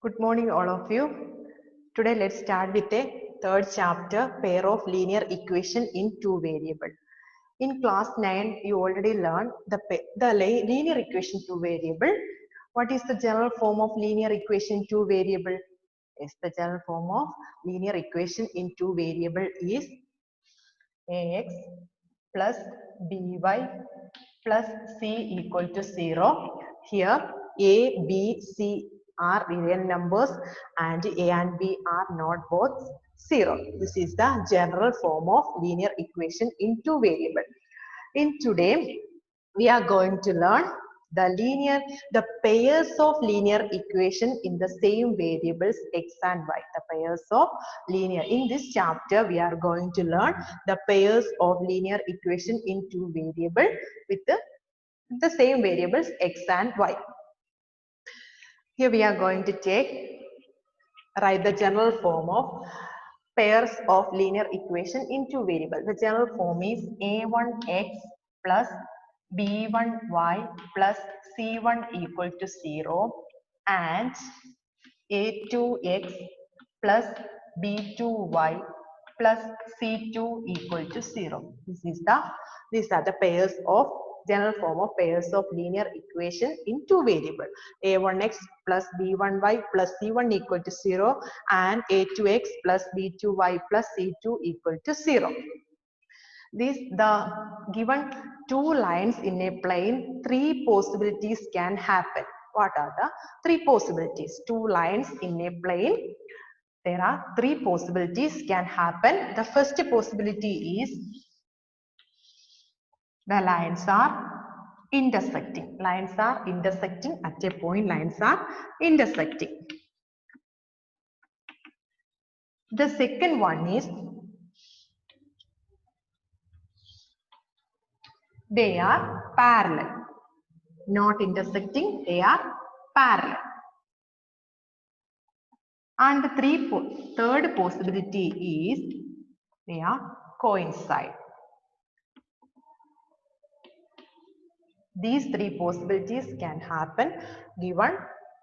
Good morning, all of you. Today, let's start with a third chapter, pair of linear equation in two variable. In class 9, you already learned the linear equation two variable. What is the general form of linear equation two variable? Yes, the general form of linear equation in two variable is ax plus by plus c equal to 0. Here a, b, c are real numbers and a and b are not both 0. This is the general form of linear equation in two variable. In today, we are going to learn the pairs of linear equation in the same variables x and y. The pairs of linear. In this chapter, we are going to learn the pairs of linear equation in two variable with the same variables x and y. Here we are going to write the general form of pairs of linear equation in two variables. The general form is a1x plus b1y plus c1 equal to 0 and a2x plus b2y plus c2 equal to 0. These are the pairs of general form of pairs of linear equation in two variable. A1x plus b1y plus c1 equal to 0 and a2x plus b2y plus c2 equal to 0. The given two lines in a plane, three possibilities can happen. What are the three possibilities? Two lines in a plane, there are three possibilities can happen. The first possibility is the lines are intersecting. Lines are intersecting at a point. Lines are intersecting. The second one is they are parallel. Not intersecting, they are parallel. And the third possibility is they are coincide. These three possibilities can happen given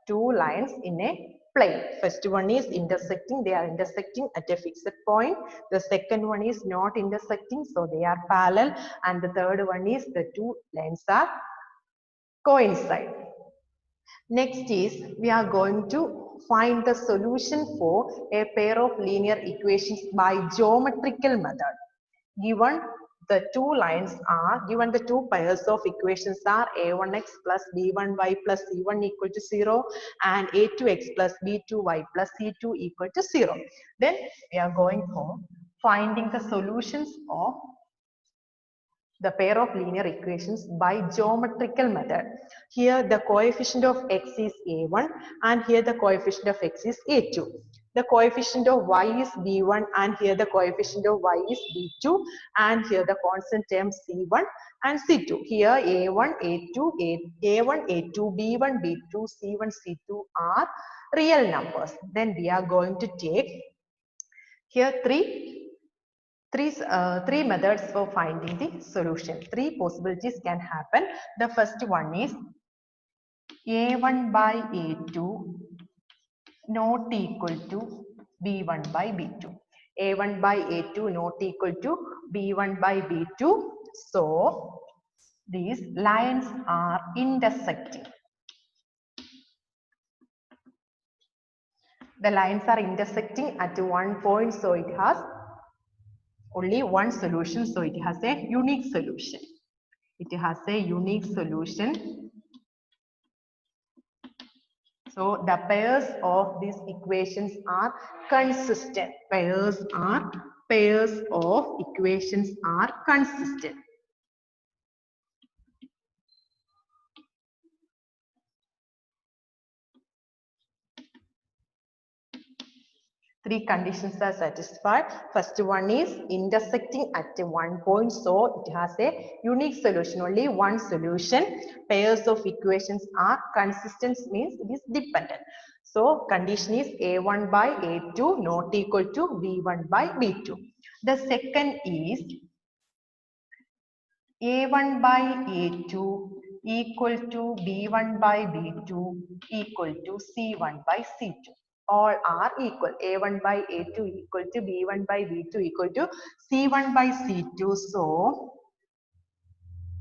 two lines in a plane. First one is intersecting, they are intersecting at a fixed point. The second one is not intersecting, so they are parallel. And the third one is the two lines are coincide. Next is we are going to find the solution for a pair of linear equations by geometrical method. Given the two pairs of equations are a1x plus b1y plus c1 equal to 0 and a2x plus b2y plus c2 equal to 0. Then we are going for finding the solutions of the pair of linear equations by geometrical method. Here the coefficient of x is a1 and here the coefficient of x is a2. The coefficient of y is b1 and here the coefficient of y is b2 and here the constant term c1 and c2. Here a1, a1, a2, b1, b2, c1, c2 are real numbers. Then we are going to take here three methods for finding the solution. Three possibilities can happen. The first one is a1 by a2 not equal to b1 by b2. a1 by a2 not equal to b1 by b2. So these lines are intersecting. The lines are intersecting at one point, so it has only one solution, so it has a unique solution. It has a unique solution. So the pairs of these equations are consistent. Pairs of equations are consistent. Three conditions are satisfied. First one is intersecting at one point, so it has a unique solution, only one solution. Pairs of equations are consistent, means it is dependent. So condition is a1 by a2 not equal to b1 by b2. The second is a1 by a2 equal to B1 by B2 equal to C1 by C2. All are equal. A1 by A2 equal to B1 by B2 equal to C1 by C2. So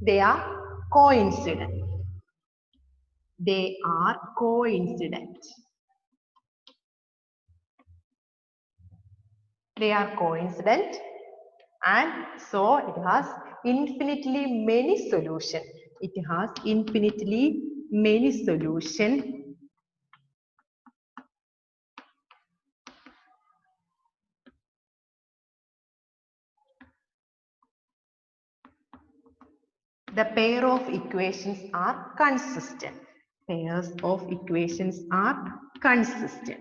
they are coincident. They are coincident. They are coincident, and so it has infinitely many solutions. It has infinitely many solutions. The pair of equations are consistent. Pairs of equations are consistent.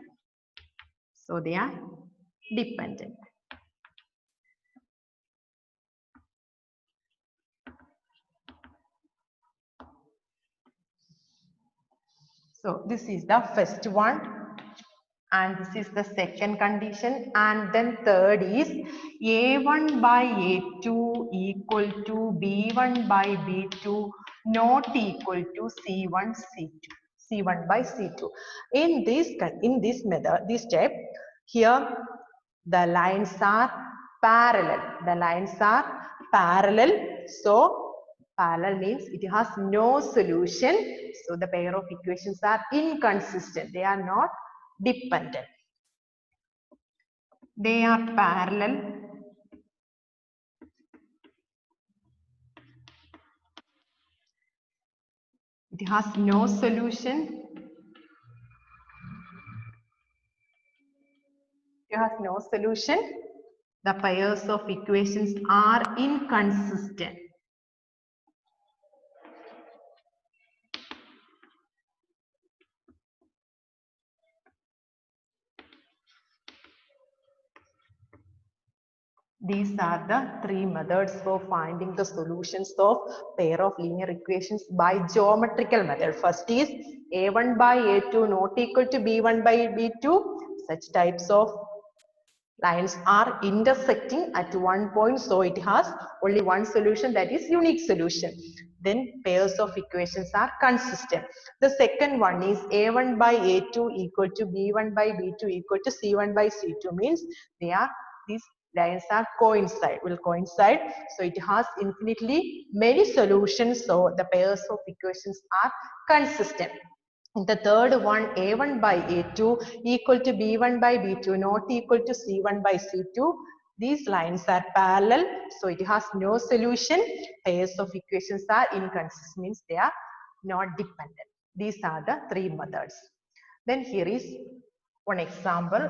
So they are dependent. So this is the first one, and this is the second condition, and then third is A1 by A2 equal to B1 by B2 not equal to C1 C2. C1 by C2. In this method, this step, here the lines are parallel. The lines are parallel. So parallel means it has no solution. So the pair of equations are inconsistent. They are not dependent. They are parallel. It has no solution. It has no solution. The pairs of equations are inconsistent. These are the three methods for finding the solutions of pair of linear equations by geometrical method. First is A1 by A2 not equal to B1 by B2. Such types of lines are intersecting at one point, so it has only one solution, that is unique solution. Then pairs of equations are consistent. The second one is A1 by A2 equal to B1 by B2 equal to C1 by C2, means these lines are will coincide. So it has infinitely many solutions, so the pairs of equations are consistent. The third one, A1 by A2 equal to B1 by B2 not equal to C1 by C2. These lines are parallel, so it has no solution. Pairs of equations are inconsistent, means they are not dependent. These are the three methods. Then here is one example.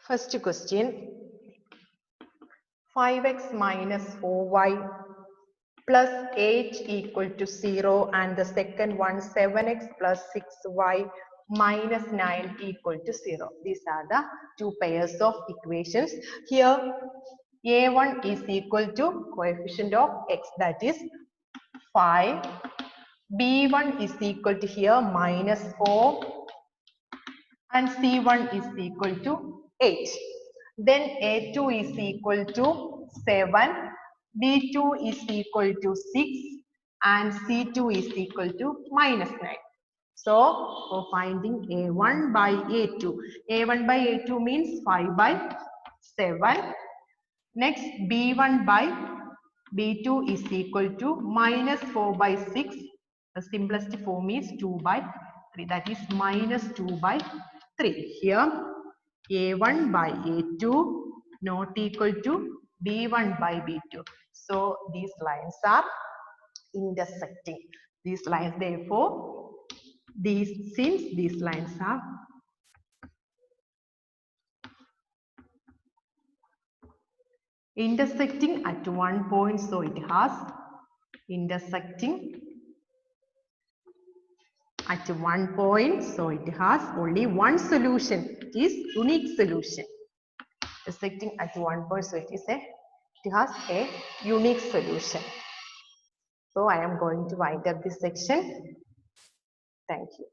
First question, 5x minus 4y plus 8 equal to 0, and the second one 7x plus 6y minus 9 equal to 0. These are the two pairs of equations. Here A1 is equal to coefficient of x, that is 5. B1 is equal to here minus 4, and C1 is equal to 8. Then A2 is equal to 7, B2 is equal to 6, and C2 is equal to minus 9. So, for finding A1 by A2, A1 by A2 means 5 by 7. Next, B1 by B2 is equal to minus 4 by 6. The simplest form is 2 by 3. That is minus 2 by 3. Here, A1 by A2 not equal to B1 by B2. So, these lines are intersecting. These lines, therefore, since these lines are intersecting at one point, so it has intersecting at one point, so it has only one solution. It is unique solution. Intersecting at one point, so it has a unique solution. So I am going to wind up this section. Thank you.